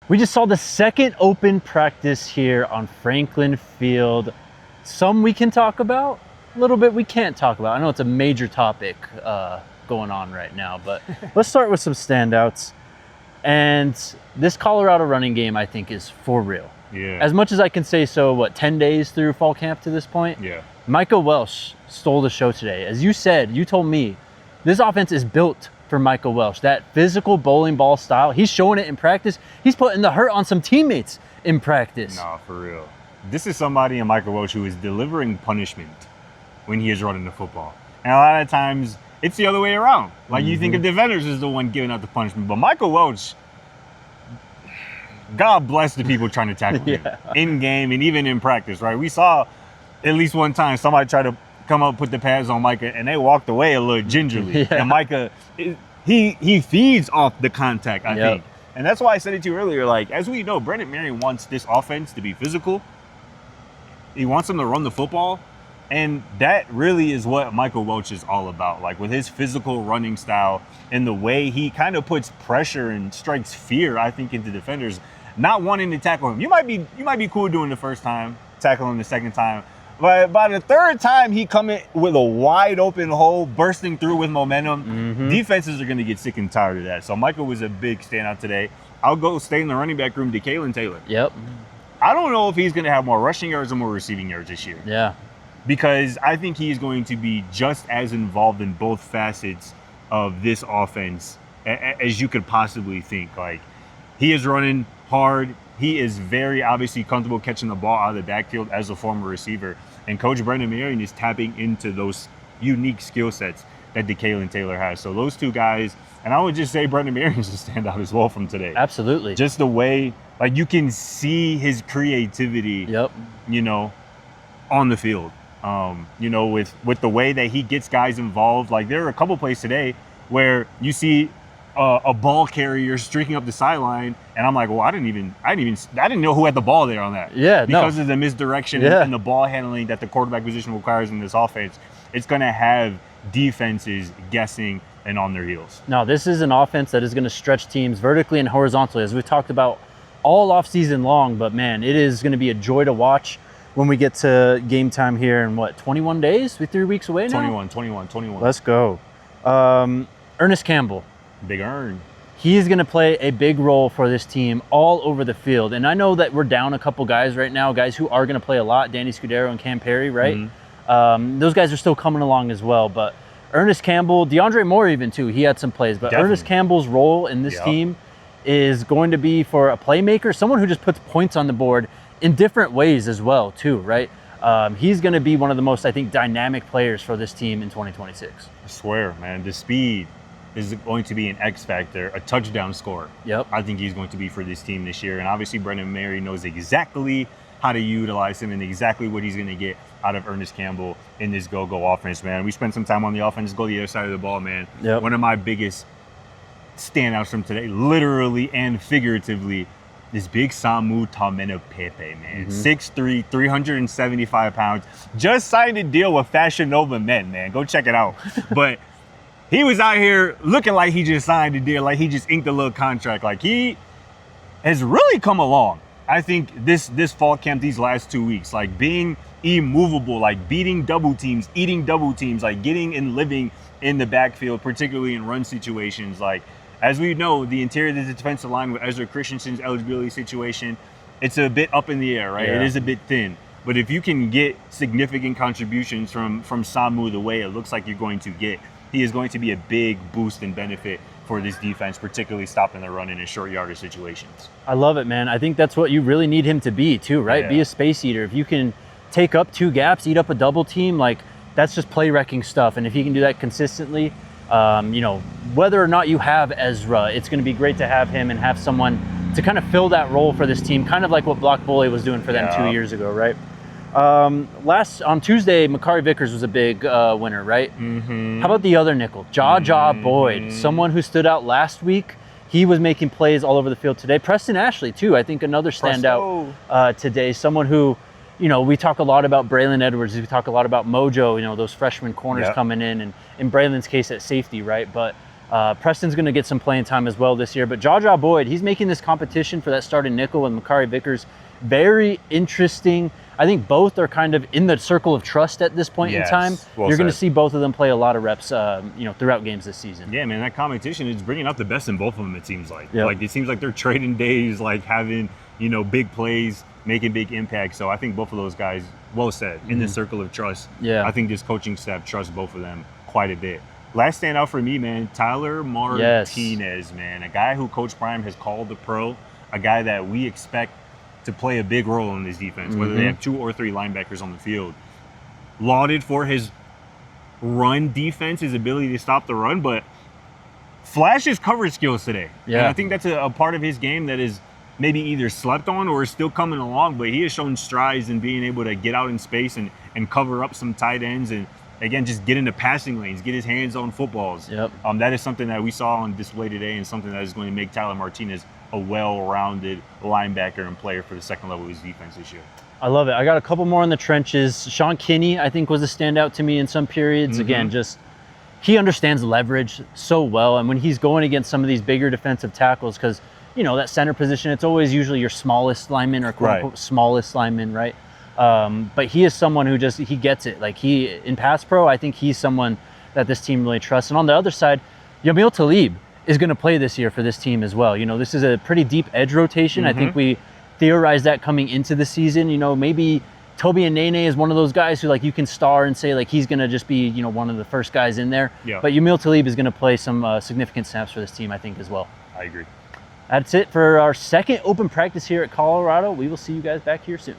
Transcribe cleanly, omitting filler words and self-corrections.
We just saw the second open practice here on Franklin Field. Some we can talk about, a little bit we can't talk about. I know it's a major topic going on right now, but let's start with some standouts. And this Colorado running game, I think, is for real. Yeah. As much as I can say so, 10 days through fall camp to this point? Yeah. Micah Welch stole the show today. As you said, you told me, this offense is built for Micah Welch. That physical bowling ball style, he's showing it in practice. He's putting the hurt on some teammates in practice. Nah, for real. This is somebody in Micah Welch who is delivering punishment when he is running the football. And a lot of times, it's the other way around. Like, you think of defenders as the one giving out the punishment. But Micah Welch, God bless the people trying to tackle him in game and even in practice, right? We saw at least one time somebody tried to come up, put the pads on Micah, and they walked away a little gingerly. And Micah, he feeds off the contact, I think. And that's why I said it to you earlier. Like, as we know, Brendan Marion wants this offense to be physical. He wants them to run the football. And that really is what Micah Welch is all about. Like, with his physical running style and the way he kind of puts pressure and strikes fear, I think, into defenders not wanting to tackle him. You might be cool doing the first time, tackle him the second time. But by the third time he come in with a wide open hole, bursting through with momentum, defenses are going to get sick and tired of that. So Micah was a big standout today. I'll go stay in the running back room, DeKalon Taylor. Yep. I don't know if he's going to have more rushing yards or more receiving yards this year. Yeah. Because I think he's going to be just as involved in both facets of this offense as you could possibly think. Like, he is running hard. He is very obviously comfortable catching the ball out of the backfield as a former receiver. And Coach Brendan Marion is tapping into those unique skill sets that DeKalon Taylor has. So those two guys, and I would just say Brendan Marion is a standout as well from today. Absolutely. Just the way, like, you can see his creativity, you know, on the field. You know, with the way that he gets guys involved. Like, there are a couple plays today where you see a ball carrier streaking up the sideline, and I'm like, well, I didn't know who had the ball there on that. Yeah, because of the misdirection and the ball handling that the quarterback position requires in this offense. It's going to have defenses guessing and on their heels. No, this is an offense that is going to stretch teams vertically and horizontally, as we've talked about all off season long. But man, it is going to be a joy to watch when we get to game time here in 21 days? We're 3 weeks away now? 21. Let's go. Ernest Campbell. Big Earn. He's going to play a big role for this team all over the field. And I know that we're down a couple guys right now, guys who are going to play a lot, Danny Scudero and Cam Perry, right? Those guys are still coming along as well. But Ernest Campbell, DeAndre Moore even too, he had some plays. But Ernest Campbell's role in this team is going to be for a playmaker, someone who just puts points on the board in different ways as well too, right? He's going to be one of the most, I think, dynamic players for this team in 2026. I swear, man, the speed is going to be an X factor, a touchdown scorer. I think he's going to be for this team this year. And obviously Brendan Marion knows exactly how to utilize him and exactly what he's going to get out of Ernest Campbell in this go-go offense, man. We spent some time on the offense, go the other side of the ball, man. One of my biggest standouts from today, literally and figuratively, this big Samu Taumanupepe, man. 6'3", 375 pounds. Just signed a deal with Fashion Nova Men, man. Go check it out. But he was out here looking like he just signed a deal, like he just inked a little contract. Like, he has really come along. I think this fall camp, these last 2 weeks, like being immovable, like beating double teams, eating double teams, like getting and living in the backfield, particularly in run situations. Like, as we know, the interior of the defensive line with Ezra Christensen's eligibility situation, it's a bit up in the air, right? It is a bit thin. But if you can get significant contributions from Samu the way it looks like you're going to get, he is going to be a big boost and benefit for this defense, particularly stopping the run in short yardage situations. I love it, man. I think that's what you really need him to be too, right? Be a space eater. If you can take up 2 gaps, eat up a double team, like, that's just play wrecking stuff. And if he can do that consistently, you know, whether or not you have Ezra, it's going to be great to have him and have someone to kind of fill that role for this team, kind of like what Block Bully was doing for them 2 years ago, right? On Tuesday, Makari Vickers was a big winner, right? How about the other nickel, JaJa Boyd, someone who stood out last week. He was making plays all over the field today. Preston Ashley too, I think, another standout today. Someone who, you know, we talk a lot about Braylon Edwards. We talk a lot about Mojo, you know, those freshman corners coming in, and in Braylon's case at safety, right? But Preston's going to get some playing time as well this year. But JaJa Boyd, he's making this competition for that starting nickel with Makari Vickers very interesting. I think both are kind of in the circle of trust at this point in time. You're going to see both of them play a lot of reps, throughout games this season. Yeah, man, that competition is bringing out the best in both of them, it seems like. Like, it seems like they're trading days, like having, big plays, making big impacts. So I think both of those guys, well said, in the circle of trust. Yeah. I think this coaching staff trusts both of them quite a bit. Last standout for me, man, Tyler Martinez, man. A guy who Coach Prime has called the pro, a guy that we expect to play a big role in this defense, whether they have 2 or 3 linebackers on the field. Lauded for his run defense, his ability to stop the run, but flash his coverage skills today. Yeah. And I think that's a part of his game that is maybe either slept on or is still coming along, but he has shown strides in being able to get out in space and cover up some tight ends and, again, just get into passing lanes, get his hands on footballs. That is something that we saw on display today and something that is going to make Tyler Martinez a well-rounded linebacker and player for the second level of his defense this year. I love it. I got a couple more in the trenches. Sean Kenney, I think, was a standout to me in some periods. Again, just he understands leverage so well. And when he's going against some of these bigger defensive tackles, because, that center position, it's always usually your smallest lineman or quote-unquote smallest lineman, right? But he is someone who he gets it. Like, in pass pro, I think he's someone that this team really trusts. And on the other side, Yamil Talib is going to play this year for this team as well. This is a pretty deep edge rotation. I think we theorized that coming into the season. Maybe Toby and Nene is one of those guys who, like, you can star and say, like, he's going to just be, one of the first guys in there. Yeah. But Yamil Talib is going to play some significant snaps for this team, I think, as well. I agree. That's it for our second open practice here at Colorado. We will see you guys back here soon.